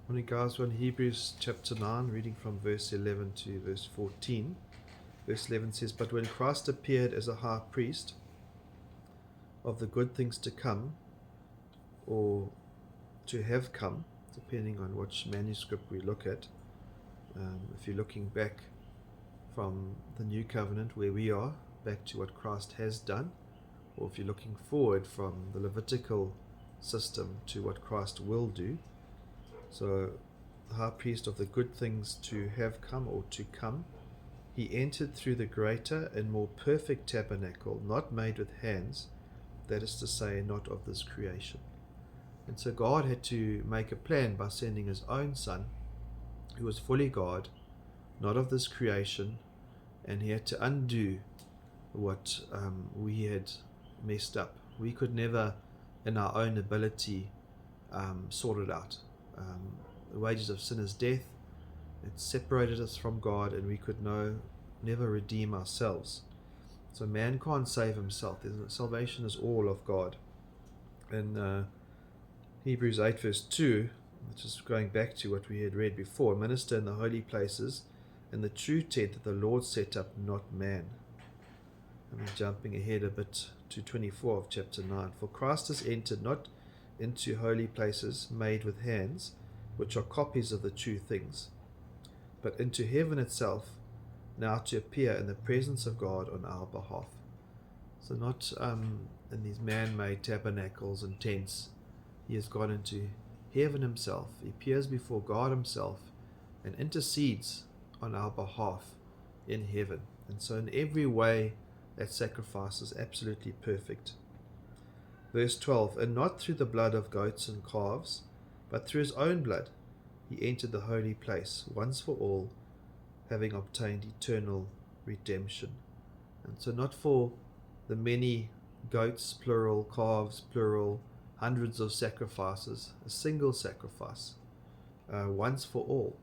Morning, guys. We're in Hebrews chapter 9, reading from verse 11 to verse 14. Verse 11 says, "But when Christ appeared as a high priest of the good things to come, or to have come, depending on which manuscript we look at, if you're looking back from the New Covenant where we are, back to what Christ has done, or if you're looking forward from the Levitical system to what Christ will do, so the high priest of the good things to have come or to come, he entered through the greater and more perfect tabernacle, not made with hands, that is to say, not of this creation." And so God had to make a plan by sending his own Son, who was fully God, not of this creation, and he had to undo what we had messed up. We could never, in our own ability, sort it out. The wages of sin is death. It separated us from God, and we could never redeem ourselves. So man can't save himself. Salvation is all of God. In Hebrews 8 verse 2, which is going back to what we had read before, "Minister in the holy places in the true tent that the Lord set up, not man." And I'm jumping ahead a bit to 24 of chapter 9. "For Christ has entered not into holy places made with hands, which are copies of the true things, but into heaven itself, now to appear in the presence of God on our behalf." So not in these man-made tabernacles and tents. He has gone into heaven himself. He appears before God himself and intercedes on our behalf in heaven. And so in every way, that sacrifice is absolutely perfect. Verse 12, "And not through the blood of goats and calves, but through his own blood, he entered the holy place once for all, having obtained eternal redemption." And so not for the many goats, plural, calves, plural, hundreds of sacrifices, a single sacrifice, once for all.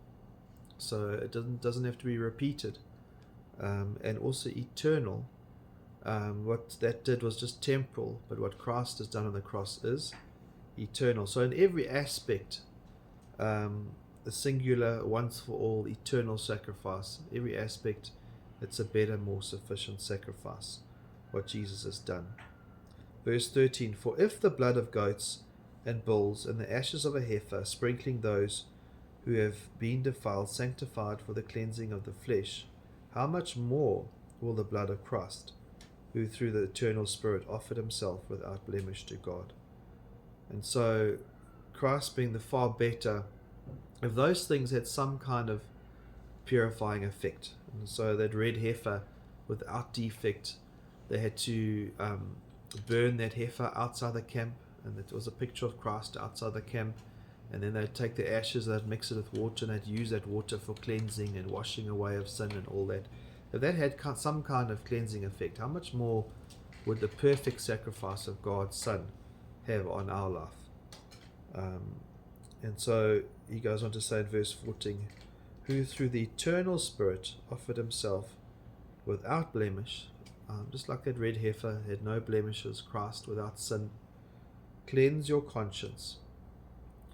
So it doesn't have to be repeated. And also eternal. What that did was just temporal, but what Christ has done on the cross is eternal. So in every aspect, the singular, once for all, eternal sacrifice, every aspect, it's a better, more sufficient sacrifice, what Jesus has done. Verse 13, "For if the blood of goats and bulls and the ashes of a heifer, sprinkling those who have been defiled, sanctified for the cleansing of the flesh, how much more will the blood of Christ, who through the eternal Spirit offered himself without blemish to God." And so Christ being the far better, if those things had some kind of purifying effect, and so that red heifer without defect, they had to burn that heifer outside the camp, and it was a picture of Christ outside the camp, and then they'd take the ashes, they'd mix it with water, and they'd use that water for cleansing and washing away of sin and all that. If that had some kind of cleansing effect, how much more would the perfect sacrifice of God's Son have on our life? And so he goes on to say in verse 14, "Who through the eternal Spirit offered himself without blemish," just like that red heifer had no blemishes, Christ without sin, "cleanse your conscience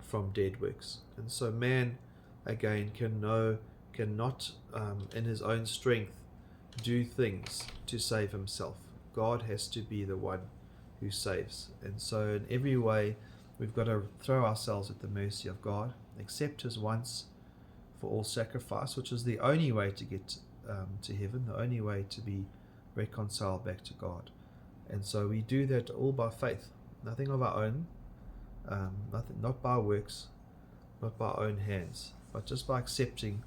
from dead works." And so man, again, cannot in his own strength do things to save himself. God has to be the one who saves. And so in every way, we've got to throw ourselves at the mercy of God, accept his once for all sacrifice, which is the only way to get to heaven, the only way to be reconciled back to God. And so we do that all by faith, nothing of our own, not by works, not by our own hands, but just by accepting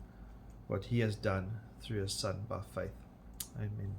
what he has done through his Son by faith. Amen.